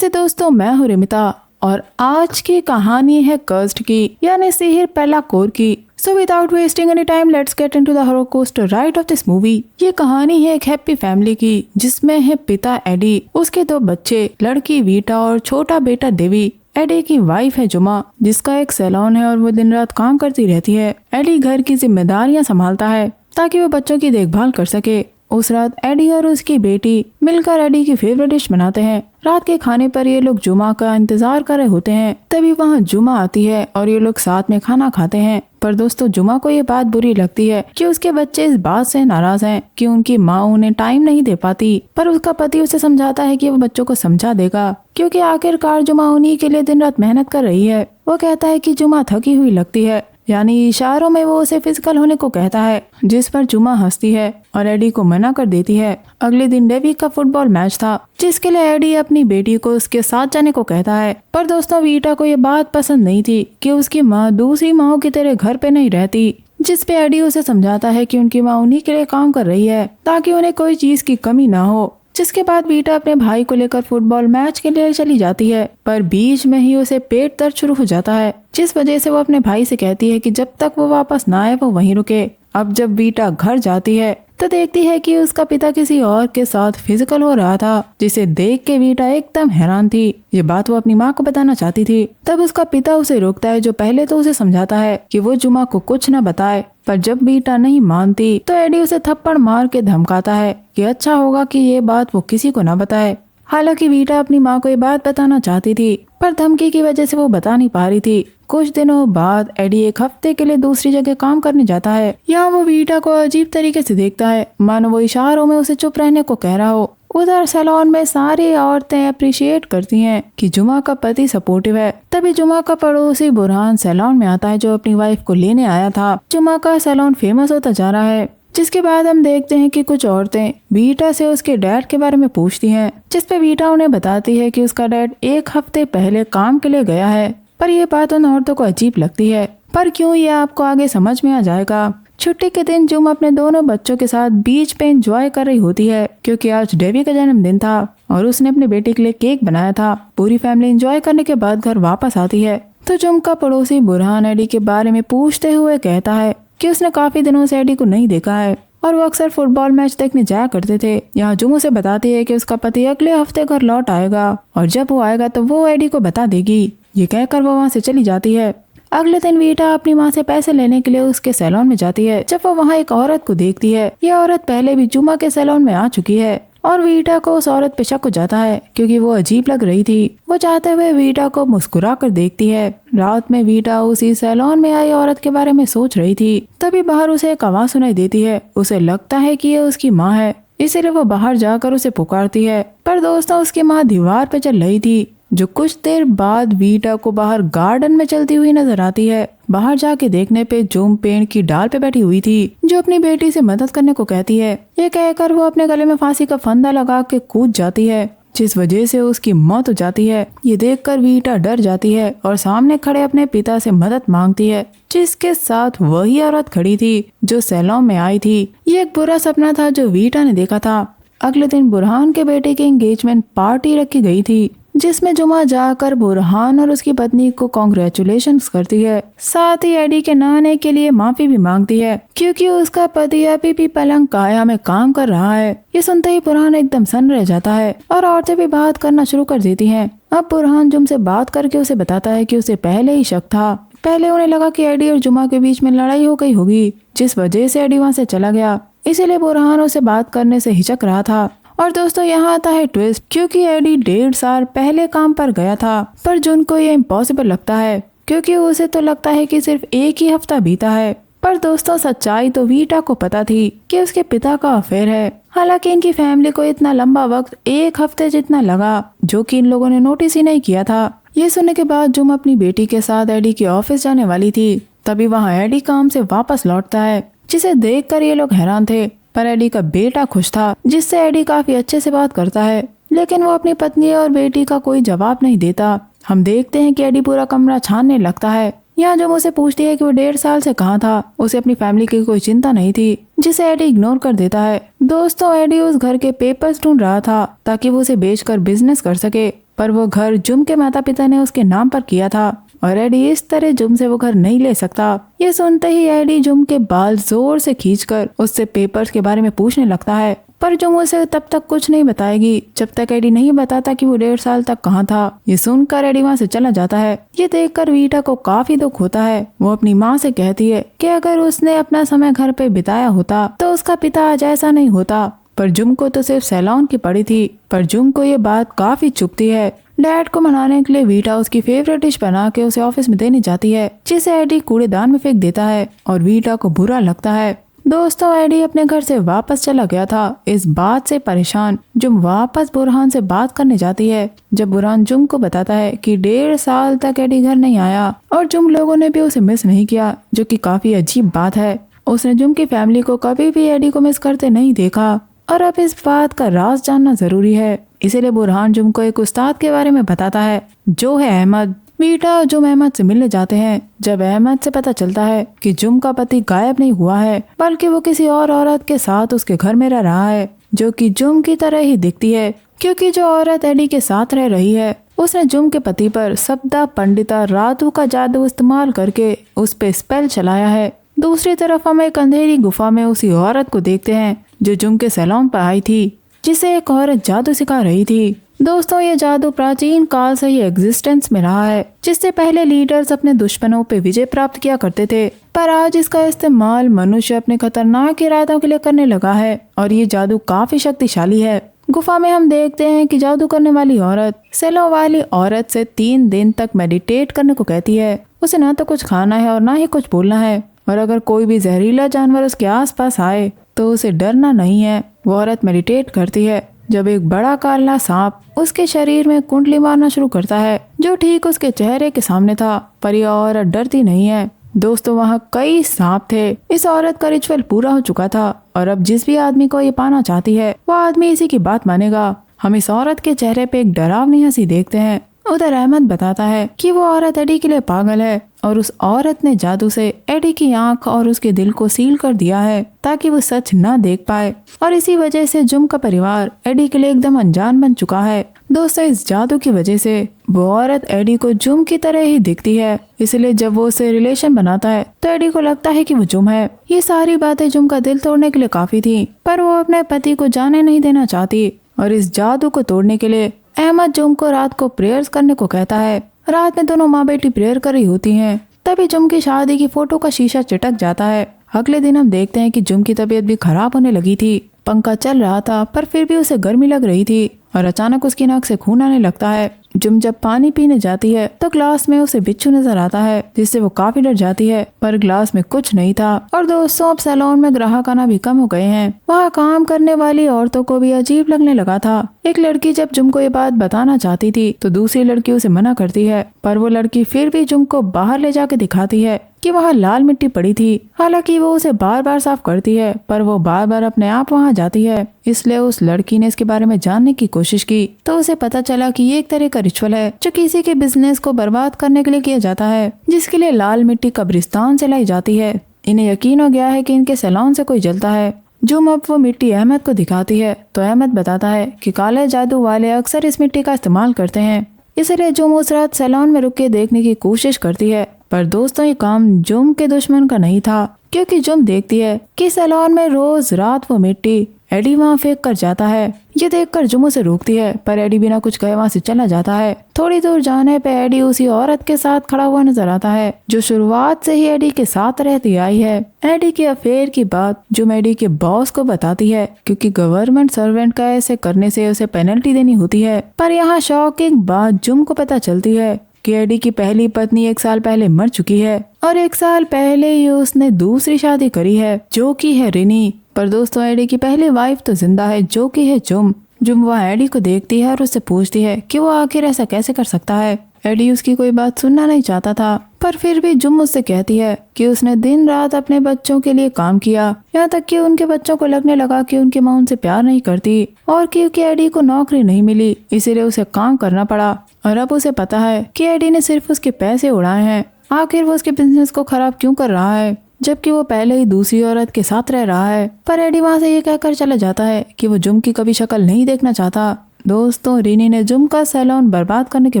नमस्ते दोस्तों, मैं हूँ रिमिता और आज की कहानी है कर्स्ड की यानी सिहिर पहला कोर की। So without wasting any time let's get into the horror coaster ride of this movie. ये कहानी है एक हैप्पी फैमिली की जिसमें है पिता एडी, उसके दो बच्चे लड़की वीटा और छोटा बेटा डेवी। एडी की वाइफ है जुमा जिसका एक सैलून है और वो दिन रात काम करती रहती है। एडी घर की जिम्मेदारियां संभालता है ताकि वो बच्चों की देखभाल कर सके। उस रात एडी और उसकी बेटी मिलकर एडी की फेवरेट डिश बनाते हैं। रात के खाने पर ये लोग जुमा का इंतजार कर रहे होते हैं। तभी वहाँ जुमा आती है और ये लोग साथ में खाना खाते हैं। पर दोस्तों, जुमा को ये बात बुरी लगती है कि उसके बच्चे इस बात से नाराज हैं कि उनकी माँ उन्हें टाइम नहीं दे पाती। पर उसका पति उसे समझाता है कि वो बच्चों को समझा देगा क्योंकि आखिरकार जुमा उन्हीं के लिए दिन रात मेहनत कर रही है। वो कहता है कि जुमा थकी हुई लगती है, यानी इशारों में वो उसे फिजिकल होने को कहता है, जिस पर जुमा हंसती है और एडी को मना कर देती है। अगले दिन डेवी का फुटबॉल मैच था जिसके लिए एडी अपनी बेटी को उसके साथ जाने को कहता है। पर दोस्तों, वीटा को ये बात पसंद नहीं थी कि उसकी माँ दूसरी माँओं की तरह घर पे नहीं रहती, जिस पे एडी उसे समझाता है कि उनकी माँ उन्हीं के लिए काम कर रही है ताकि उन्हें कोई चीज की कमी ना हो। जिसके बाद वीटा अपने भाई को लेकर फुटबॉल मैच के लिए चली जाती है, पर बीच में ही उसे पेट दर्द शुरू हो जाता है, जिस वजह से वो अपने भाई से कहती है कि जब तक वो वापस ना आए वो वहीं रुके। अब जब वीटा घर जाती है तो देखती है कि उसका पिता किसी और के साथ फिजिकल हो रहा था, जिसे देख के वीटा एकदम हैरान थी। ये बात वो अपनी माँ को बताना चाहती थी। तब उसका पिता उसे रोकता है, जो पहले तो उसे समझाता है कि वो जुमा को कुछ न बताए। पर जब वीटा नहीं मानती तो एडी उसे थप्पड़ मार के धमकाता है कि अच्छा होगा कि ये बात वो किसी को न बताए। हालांकि वीटा अपनी माँ को ये बात बताना चाहती थी, पर धमकी की वजह से वो बता नहीं पा रही थी। कुछ दिनों बाद एडी एक हफ्ते के लिए दूसरी जगह काम करने जाता है। यहाँ वो वीटा को अजीब तरीके से देखता है, मानो वो इशारों में उसे चुप रहने को कह रहा हो। उधर सैलून में सारी औरतें अप्रिशिएट करती हैं कि जुमा का पति सपोर्टिव है। तभी जुमा का पड़ोसी बुरहान सैलून में आता है, जो अपनी वाइफ को लेने आया था। जुमा का सैलून फेमस होता जा रहा है, जिसके बाद हम देखते हैं कि कुछ औरतें वीटा से उसके डैड के बारे में पूछती हैं, जिस पे वीटा उन्हें बताती है कि उसका डैड एक हफ्ते पहले काम के लिए गया है। पर यह बात उन औरतों को अजीब लगती है, पर क्यों ये आपको आगे समझ में आ जाएगा। छुट्टी के दिन जुम अपने दोनों बच्चों के साथ बीच पे एंजॉय कर रही होती है क्योंकि आज डेवी का जन्मदिन था और उसने अपने बेटे के लिए केक बनाया था। पूरी फैमिली एंजॉय करने के बाद घर वापस आती है तो जुम का पड़ोसी बुरहान एडी के बारे में पूछते हुए कहता है कि उसने काफी दिनों से एडी को नहीं देखा है और वो अक्सर फुटबॉल मैच देखने जाया करते थे। यहाँ जुम उसे बताती है कि उसका पति अगले हफ्ते घर लौट आएगा और जब वो आएगा तो वो एडी को बता देगी। ये कहकर वो वहाँ से चली जाती है। अगले दिन वीटा अपनी माँ से पैसे लेने के लिए उसके सैलून में जाती है। जब वो वहाँ एक औरत को देखती है, ये औरत पहले भी जुमा के सैलून में आ चुकी है और वीटा को उस औरत पे शक हो जाता है क्योंकि वो अजीब लग रही थी। वो जाते हुए वीटा को मुस्कुरा कर देखती है। रात में वीटा उसी सैलून में आई औरत के बारे में सोच रही थी, तभी बाहर उसे एक आवाज सुनाई देती है। उसे लगता है कि ये उसकी माँ है, इसीलिए वो बाहर जाकर उसे पुकारती है। पर दोस्तों, उसकी माँ दीवार पे चल रही थी, जो कुछ देर बाद वीटा को बाहर गार्डन में चलती हुई नजर आती है। बाहर जाके देखने पे जुम पेड़ की डाल पे बैठी हुई थी, जो अपनी बेटी से मदद करने को कहती है। ये कहकर वो अपने गले में फांसी का फंदा लगा के कूद जाती है, जिस वजह से उसकी मौत हो जाती है। ये देखकर वीटा डर जाती है और सामने खड़े अपने पिता से मदद मांगती है, जिसके साथ वही औरत खड़ी थी जो सैलून में आई थी। ये एक बुरा सपना था जो वीटा ने देखा था। अगले दिन बुरहान के बेटे की एंगेजमेंट पार्टी रखी गई थी, जिसमें जुमा जाकर बुरहान और उसकी पत्नी को कॉन्ग्रेचुलेशंस करती है। साथ ही एडी के नहाने के लिए माफी भी मांगती है क्योंकि उसका पति अभी भी पलंग काया में काम कर रहा है। ये सुनते ही बुरहान एकदम सन्न रह जाता है और औरतें भी बात करना शुरू कर देती हैं। अब बुरहान जुम से बात करके उसे बताता है कि उसे पहले ही शक था। पहले उन्हें लगा कि एडी और जुमा के बीच में लड़ाई हो गई होगी, जिस वजह से एडी वहाँ से चला गया। इसीलिए बुरहान उसे बात करने से हिचक रहा था। और दोस्तों, यहाँ आता है ट्विस्ट, क्योंकि एडी 1.5 साल पहले काम पर गया था, पर जुन को ये इम्पॉसिबल लगता है क्योंकि उसे तो लगता है कि सिर्फ एक ही हफ्ता बीता है। पर दोस्तों, सच्चाई तो वीटा को पता थी कि उसके पिता का अफेयर है। हालांकि इनकी फैमिली को इतना लंबा वक्त एक हफ्ते जितना लगा, जो कि इन लोगों ने नोटिस ही नहीं किया था। ये सुनने के बाद जुम अपनी बेटी के साथ एडी के ऑफिस जाने वाली थी। तभी वहाँ एडी काम से वापस लौटता है, जिसे देखकर ये लोग हैरान थे। पर एडी का बेटा खुश था, जिससे एडी काफी अच्छे से बात करता है, लेकिन वो अपनी पत्नी और बेटी का कोई जवाब नहीं देता। हम देखते हैं कि एडी पूरा कमरा छानने लगता है। यहाँ जो मुझसे पूछती है कि वो 1.5 साल से कहाँ था, उसे अपनी फैमिली की कोई चिंता नहीं थी, जिसे एडी इग्नोर कर देता है। दोस्तों, एडी उस घर के पेपर्स ढूंढ रहा था ताकि वो उसे बेचकर बिजनेस कर सके, पर वो घर जुम के माता पिता ने उसके नाम पर किया था और एडी इस तरह जुम से वो घर नहीं ले सकता। ये सुनते ही एडी जुम के बाल जोर से खींचकर उससे पेपर्स के बारे में पूछने लगता है, पर जुम उसे तब तक कुछ नहीं बताएगी जब तक एडी नहीं बताता कि वो 1.5 साल तक कहाँ था। ये सुनकर एडी वहाँ से चला जाता है। ये देखकर वीटा को काफी दुख होता है। वो अपनी माँ से कहती है कि अगर उसने अपना समय घर पे बिताया होता तो उसका पिता आज ऐसा नहीं होता। पर जुम को तो सिर्फ सैलून की पड़ी थी, पर जुम को ये बात काफी चुभती है। डैड को मनाने के लिए वीटा उसकी फेवरेट डिश बना के उसे ऑफिस में देने जाती है, जिसे एडी कूड़ेदान में फेंक देता है और वीटा को बुरा लगता है। दोस्तों, एडी अपने घर से वापस चला गया था। इस बात से परेशान जुम वापस बुरहान से बात करने जाती है। जब बुरहान जुम को बताता है कि 1.5 साल तक एडी घर नहीं आया और जुम लोगों ने भी उसे मिस नहीं किया, जो कि काफी अजीब बात है। उसने जुम की फैमिली को कभी भी एडी को मिस करते नहीं देखा और अब इस बात का राज जानना जरूरी है। इसीलिए बुरहान जुम को एक उस्ताद के बारे में बताता है, जो है अहमद। वीटा जुम अहमद से मिलने जाते हैं। जब अहमद से पता चलता है कि जुम का पति गायब नहीं हुआ है, बल्कि वो किसी और औरत के साथ उसके घर में रह रहा है, जो कि जुम की तरह ही दिखती है, क्योंकि जो औरत एडी के साथ रह रही है उसने जुम के पति पर सब्दा पंडिता रातू का जादू इस्तेमाल करके उस पे स्पेल चलाया है। दूसरी तरफ हम एक अंधेरी गुफा में उसी औरत को देखते हैं जो जुम के सैलून पर आई थी, जिसे एक औरत जादू सिखा रही थी। दोस्तों, ये जादू प्राचीन काल से ही एग्जिस्टेंस में रहा है, जिससे पहले लीडर्स अपने दुश्मनों पे विजय प्राप्त किया करते थे, पर आज इसका इस्तेमाल मनुष्य अपने खतरनाक इरादों के लिए करने लगा है और ये जादू काफी शक्तिशाली है। गुफा में हम देखते हैं कि जादू करने वाली औरत सेलों वाली औरत से 3 दिन तक मेडिटेट करने को कहती है। उसे ना तो कुछ खाना है और ना ही कुछ बोलना है, और अगर कोई भी जहरीला जानवर उसके आसपास आए तो उसे डरना नहीं है। वो औरत मेडिटेट करती है जब एक बड़ा काला सांप उसके शरीर में कुंडली मारना शुरू करता है, जो ठीक उसके चेहरे के सामने था, पर यह औरत डरती नहीं है। दोस्तों, वहाँ कई सांप थे। इस औरत का रिचुअल पूरा हो चुका था और अब जिस भी आदमी को ये पाना चाहती है वो आदमी इसी की बात मानेगा। हम इस औरत के चेहरे पे एक डरावनी हंसी देखते हैं। उधर अहमद बताता है कि वो औरत एडी के लिए पागल है और उस औरत ने जादू से एडी की आंख और उसके दिल को सील कर दिया है ताकि वो सच न देख पाए, और इसी वजह से जुम का परिवार एडी के लिए एकदम अनजान बन चुका है। दोस्तों, इस जादू की वजह से वो औरत एडी को जुम की तरह ही दिखती है, इसलिए जब वो उसे रिलेशन बनाता है तो एडी को लगता है कि वो जुम है। ये सारी बातें जुम का दिल तोड़ने के लिए काफी थी, पर वो अपने पति को जाने नहीं देना चाहती और इस जादू को तोड़ने के लिए अहमद जुम को रात को प्रेयर्स करने को कहता है। रात में दोनों माँ बेटी प्रेयर कर रही होती हैं, तभी जुम की शादी की फोटो का शीशा चिटक जाता है। अगले दिन हम देखते हैं कि जुम की तबीयत भी खराब होने लगी थी। पंखा चल रहा था पर फिर भी उसे गर्मी लग रही थी और अचानक उसकी नाक से खून आने लगता है। जुम जब पानी पीने जाती है तो ग्लास में उसे बिच्छू नजर आता है, जिससे वो काफी डर जाती है, पर ग्लास में कुछ नहीं था। और दोस्तों, अब सैलून में ग्राहक आना भी कम हो गए हैं। वहाँ काम करने वाली औरतों को भी अजीब लगने लगा था। एक लड़की जब जुम को ये बात बताना चाहती थी तो दूसरी लड़की उसे मना करती है, पर वो लड़की फिर भी जुम को बाहर ले जाके दिखाती है कि वहाँ लाल मिट्टी पड़ी थी। हालांकि वो उसे बार बार साफ करती है, पर वो बार बार अपने आप वहाँ जाती है। इसलिए उस लड़की ने इसके बारे में जानने की कोशिश की तो उसे पता चला कि ये एक तरह का रिचुअल है जो किसी के बिजनेस को बर्बाद करने के लिए किया जाता है, जिसके लिए लाल मिट्टी कब्रिस्तान से लाई जाती है। इन्हें यकीन हो गया है कि इनके सैलून से कोई जलता है। जुम अब वो मिट्टी अहमद को दिखाती है तो अहमद बताता है कि काले जादू वाले अक्सर इस मिट्टी का इस्तेमाल करते हैं, इसलिए जुम उस रात सैलून में रुक के देखने की कोशिश करती है। पर दोस्तों, ये काम जुम के दुश्मन का नहीं था, क्योंकि जुम देखती है कि सैलून में रोज रात वो मिट्टी एडी वहाँ फेंक कर जाता है। ये देखकर जुम उसे रोकती है, पर एडी बिना कुछ कहे वहाँ से चला जाता है। थोड़ी दूर जाने पे एडी उसी औरत के साथ खड़ा हुआ नजर आता है जो शुरुआत से ही एडी के साथ रहती आई है। एडी के अफेयर की बात जुम एडी के बॉस को बताती है, क्योंकि गवर्नमेंट सर्वेंट का ऐसे करने से उसे पेनल्टी देनी होती है। पर यहाँ शॉकिंग बात जुम को पता चलती है कि एडी की पहली पत्नी 1 साल पहले मर चुकी है और 1 साल पहले ही उसने दूसरी शादी करी है, जो कि है रिनी। पर दोस्तों, एडी की पहली वाइफ तो जिंदा है, जो कि है जुम। जुम वहाँ एडी को देखती है और उससे पूछती है कि वो आखिर ऐसा कैसे कर सकता है। एडी उसकी कोई बात सुनना नहीं चाहता था, पर फिर भी जुम उससे कहती है कि उसने दिन रात अपने बच्चों के लिए काम किया, यहाँ तक कि उनके बच्चों को लगने लगा कि उनकी माँ उनसे प्यार नहीं करती, और क्योंकि एडी को नौकरी नहीं मिली इसीलिए उसे काम करना पड़ा। और अब उसे पता है कि एडी ने सिर्फ उसके पैसे उड़ाए हैं। आखिर वो उसके बिजनेस को खराब क्यों कर रहा है, जबकि वो पहले ही दूसरी औरत के साथ रह रहा है। पर एडी वहाँ से ये कहकर चला जाता है कि वो जुम की कभी शक्ल नहीं देखना चाहता। दोस्तों रिनी ने जुम का सैलून बर्बाद करने के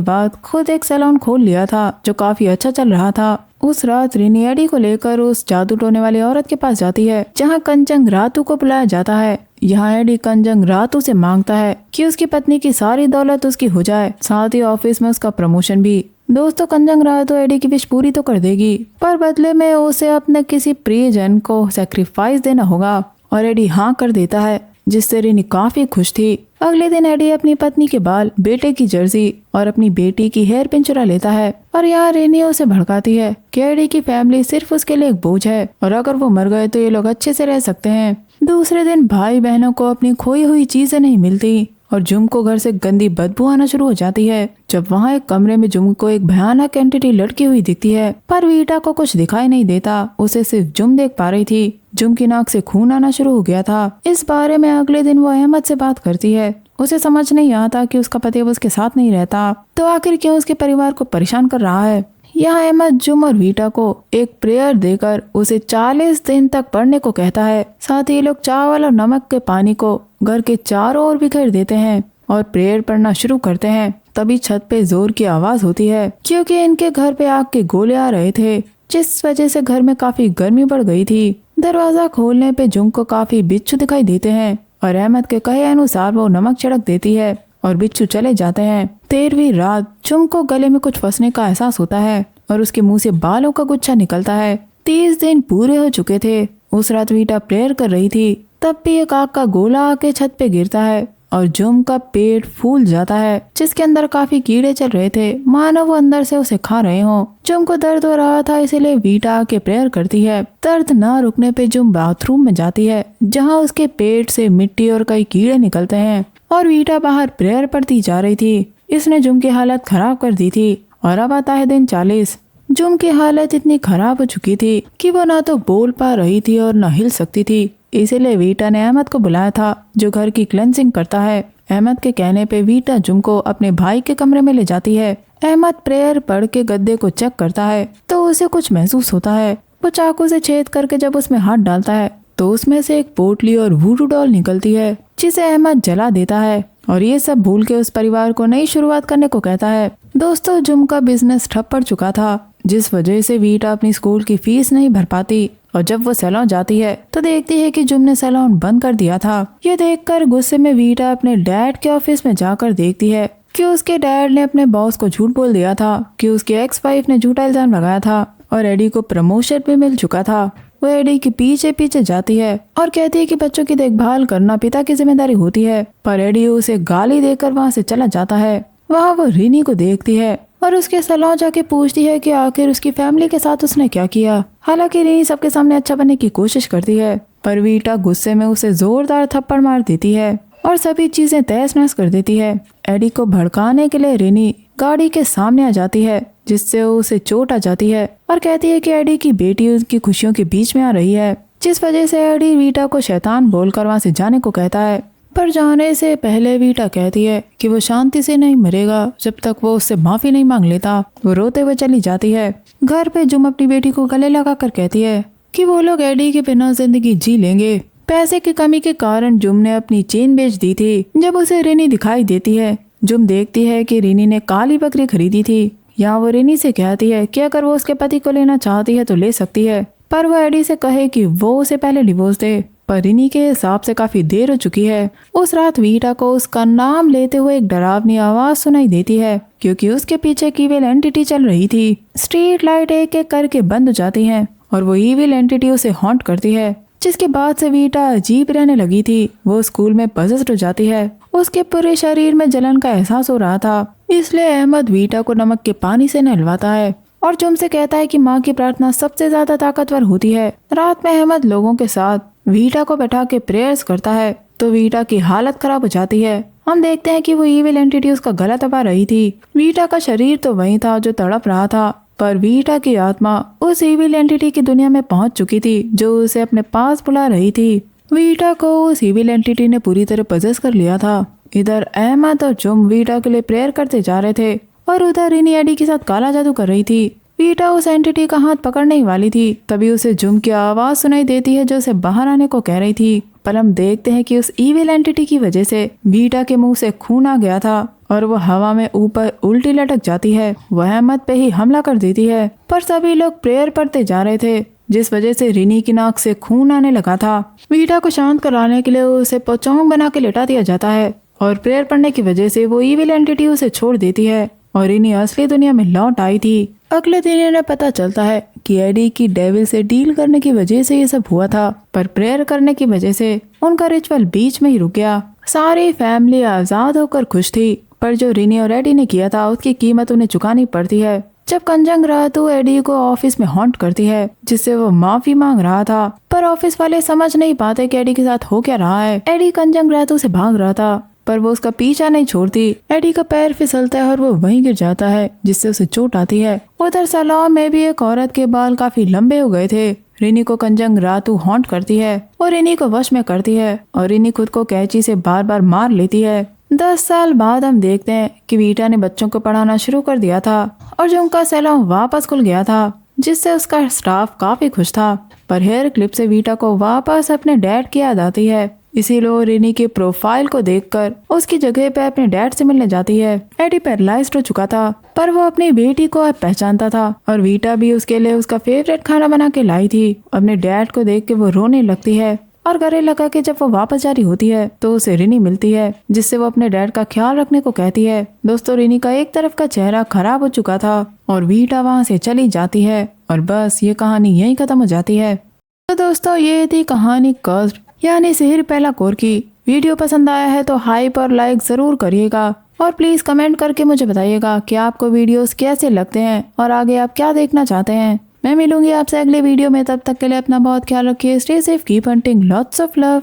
बाद खुद एक सैलून खोल लिया था जो काफी अच्छा चल रहा था। उस रात रिनी एडी को लेकर उस जादू टोने वाली औरत के पास जाती है जहाँ कंजंग रातू को बुलाया जाता है। यहाँ एडी कंजंग रातू से मांगता है कि उसकी पत्नी की सारी दौलत उसकी हो जाए, साथ ही ऑफिस में उसका प्रमोशन भी। दोस्तों कंजंग रातू एडी की विश पूरी तो कर देगी, पर बदले में उसे अपने किसी प्रियजन को सेक्रीफाइस देना होगा और एडी हाँ कर देता है, जिससे रिनी काफी खुश थी। अगले दिन एडी अपनी पत्नी के बाल, बेटे की जर्सी और अपनी बेटी की हेयर पिन चुरा लेता है और यहाँ रिनी उसे भड़काती है कि एडी की फैमिली सिर्फ उसके लिए एक बोझ है और अगर वो मर गए तो ये लोग अच्छे से रह सकते हैं। दूसरे दिन भाई बहनों को अपनी खोई हुई चीजें नहीं मिलती और जुम को घर से गंदी बदबू आना शुरू हो जाती है। जब वहाँ एक कमरे में जुम को एक भयानक एंटिटी लटकी हुई दिखती है, पर वीटा को कुछ दिखाई नहीं देता, उसे सिर्फ जुम देख पा रही थी। जुम की नाक से खून आना शुरू हो गया था। इस बारे में अगले दिन वो अहमद से बात करती है। उसे समझ नहीं आता कि उसका पति अब उसके साथ नहीं रहता, तो आखिर क्यों उसके परिवार को परेशान कर रहा है। यहाँ अहमद जुम और वीटा को एक प्रेयर देकर उसे 40 दिन तक पढ़ने को कहता है। साथ ही ये लोग चावल और नमक के पानी को घर के चारों ओर बिखेर देते हैं और प्रेयर पढ़ना शुरू करते हैं। तभी छत पे जोर की आवाज होती है क्योंकि इनके घर पे आग के गोले आ रहे थे, जिस वजह से घर में काफी गर्मी बढ़ गई थी। दरवाजा खोलने पे जुम को काफी बिच्छू दिखाई देते हैं और अहमद के कहे अनुसार वो नमक छिड़क देती है और बिच्छू चले जाते हैं। 13वीं रात जुम को गले में कुछ फंसने का एहसास होता है और उसके मुंह से बालों का गुच्छा निकलता है। 30 दिन पूरे हो चुके थे। उस रात वीटा प्रेयर कर रही थी, तब भी एक आग का गोला आके छत पे गिरता है और जुम का पेट फूल जाता है, जिसके अंदर काफी कीड़े चल रहे थे, मानो वो अंदर से उसे खा रहे हो। जुम को दर्द हो रहा था, इसीलिए वीटा आके प्रेयर करती है। दर्द ना रुकने पे जुम बाथरूम में जाती है, जहाँ उसके पेट से मिट्टी और कई कीड़े निकलते हैं और वीटा बाहर प्रेयर पढ़ती जा रही थी। इसने जुम की हालत खराब कर दी थी और अब आता है दिन 40। जुम की हालत इतनी खराब हो चुकी थी कि वो ना तो बोल पा रही थी और ना हिल सकती थी। इसीलिए वीटा ने अहमद को बुलाया था, जो घर की क्लेंजिंग करता है। अहमद के कहने पे वीटा जुम को अपने भाई के कमरे में ले जाती है। अहमद प्रेयर पढ़ के गद्दे को चेक करता है तो उसे कुछ महसूस होता है। वो चाकू से छेद करके जब उसमें हाथ डालता है तो उसमें से एक पोटली और वूडू डॉल निकलती है, जिसे अहमद जला देता है और ये सब भूल के उस परिवार को नई शुरुआत करने को कहता है। दोस्तों जुम का बिजनेस ठप पड़ चुका था, जिस वजह से वीटा अपनी स्कूल की फीस नहीं भर पाती और जब वो सैलून जाती है तो देखती है कि जुम ने सैलून बंद कर दिया था। ये देखकर गुस्से में वीटा अपने डैड के ऑफिस में जाकर देखती है कि उसके डैड ने अपने बॉस को झूठ बोल दिया था कि उसकी एक्स वाइफ ने झूठा इल्जाम लगाया था और एडी को प्रमोशन भी मिल चुका था। वो एडी के पीछे पीछे जाती है और कहती है कि बच्चों की देखभाल करना पिता की जिम्मेदारी होती है, पर एडी उसे गाली देकर वहाँ से चला जाता है। वहाँ वो रिनी को देखती है और उसके सैलून जाके पूछती है कि आखिर उसकी फैमिली के साथ उसने क्या किया। हालांकि रिनी सबके सामने अच्छा बनने की कोशिश करती है, पर वीटा गुस्से में उसे जोरदार थप्पड़ मार देती है और सभी चीजें तहस नहस कर देती है। एडी को भड़काने के लिए रिनी गाड़ी के सामने आ जाती है, जिससे उसे चोट आ जाती है और कहती है कि एडी की बेटी उनकी खुशियों के बीच में आ रही है, जिस वजह से एडी वीटा को शैतान बोलकर वहाँ से जाने को कहता है। पर जाने से पहले वीटा कहती है कि वो शांति से नहीं मरेगा जब तक वो उससे माफी नहीं मांग लेता। वो रोते हुए चली जाती है। घर पे जुम अपनी बेटी को गले लगाकर कहती है कि वो लोग एडी के बिना जिंदगी जी लेंगे। पैसे की कमी के कारण जुम ने अपनी चेन बेच दी थी। जब उसे रिनी दिखाई देती है, जुम देखती है कि रिनी ने काली बकरी खरीदी थी। यहाँ वो रिनी से कहती है कि अगर वो उसके पति को लेना चाहती है तो ले सकती है, पर वो एडी से कहे कि वो उसे पहले डिवोर्स दे। पर रिनी के हिसाब से काफी देर हो चुकी है। उस रात वीटा को उसका नाम लेते हुए एक डरावनी आवाज सुनाई देती है, क्योंकि उसके पीछे एक ईविल एंटिटी चल रही थी। स्ट्रीट लाइट एक एक करके बंद हो जाती हैं और वो ईविल एंटिटी उसे हॉन्ट करती है, जिसके बाद से वीटा अजीब रहने लगी थी। वो स्कूल में पजेस्ड हो जाती है। उसके पूरे शरीर में जलन का एहसास हो रहा था, इसलिए अहमद वीटा को नमक के पानी से नहलवाता है और जुम से कहता है कि माँ की प्रार्थना सबसे ज्यादा ताकतवर होती है। रात में अहमद लोगों के साथ वीटा को बैठा के प्रेयर्स करता है तो वीटा की हालत खराब हो जाती है। हम देखते हैं कि वो ईविल एंटिटी उसका गला दबा रही थी। वीटा का शरीर तो वही था जो तड़प रहा था, पर वीटा की आत्मा उस ईविल एंटिटी की दुनिया में पहुंच चुकी थी, जो उसे अपने पास बुला रही थी। वीटा को उस ईविल एंटिटी ने पूरी तरह पजेस कर लिया था। इधर अहमद और जुम वीटा के लिए प्रेयर करते जा रहे थे और उधर रिनी एडी के साथ काला जादू कर रही थी। वीटा उस एंटिटी का हाथ पकड़ने ही वाली थी, तभी उसे जुम की आवाज सुनाई देती है जो उसे बाहर आने को कह रही थी। पर हम देखते हैं कि उस ईविल एंटिटी की वजह से वीटा के मुंह से खून आ गया था और वो हवा में ऊपर उल्टी लटक जाती है। वह अहमद पे ही हमला कर देती है, पर सभी लोग प्रेयर पढ़ते जा रहे थे, जिस वजह से रिनी की नाक से खून आने लगा था। वीटा को शांत कराने के लिए उसे पोचोंग बना के लेटा दिया जाता है और प्रेयर पढ़ने की वजह से वो ईविल एंटिटी उसे छोड़ देती है और रिनी असली दुनिया में लौट आई थी। अगले दिन इन्हें पता चलता है कि एडी की डेविल से डील करने की वजह से ये सब हुआ था, पर प्रेयर करने की वजह से उनका रिचुअल बीच में ही रुक गया। सारी फैमिली आजाद होकर खुश थी, पर जो रिनी और एडी ने किया था उसकी कीमत उन्हें चुकानी पड़ती है। जब कंजंग रातू एडी को ऑफिस में हॉन्ट करती है, जिससे वो माफी मांग रहा था, पर ऑफिस वाले समझ नहीं पाते कि एडी के साथ हो क्या रहा है। एडी कंजंग रातू से भाग रहा था, पर वो उसका पीछा नहीं छोड़ती। एडी का पैर फिसलता है और वो वहीं गिर जाता है, जिससे उसे चोट आती है। उधर सैलून में भी एक औरत के बाल काफी लंबे हो गए थे। रिनी को कंजंग रातू हॉन्ट करती है और रिनी को वश में करती है और रिनी खुद को कैंची से बार बार मार लेती है। 10 साल बाद हम देखते हैं कि वीटा ने बच्चों को पढ़ाना शुरू कर दिया था और जो उनका सैलून वापस खुल गया था, जिससे उसका स्टाफ काफी खुश था। पर हेयर क्लिप से वीटा को वापस अपने डैड की याद आती है, इसीलिए रिनी के प्रोफाइल को देखकर उसकी जगह पे अपने डैड से मिलने जाती है। एडी पैरालाइज्ड हो चुका था, पर वो अपनी बेटी को अब पहचानता था और वीटा भी उसके लिए उसका फेवरेट खाना बना के लाई थी। अपने डैड को देख के वो रोने लगती है और गले लगा के जब वो वापस जा रही होती है तो उसे रिनी मिलती है, जिससे वो अपने डैड का ख्याल रखने को कहती है। दोस्तों, रिनी का एक तरफ का चेहरा खराब हो चुका था और वीटा वहाँ से चली जाती है और बस ये कहानी यहीं खत्म हो जाती है। तो दोस्तों, ये थी कहानी कर्स्ड यानी सिहिर पहला कोर की। वीडियो पसंद आया है तो हाइप और लाइक जरूर करिएगा और प्लीज कमेंट करके मुझे बताइएगा कि आपको वीडियोस कैसे लगते हैं और आगे आप क्या देखना चाहते हैं। मैं मिलूंगी आपसे अगले वीडियो में, तब तक के लिए अपना बहुत ख्याल रखिए। Stay safe, keep hunting, lots of love.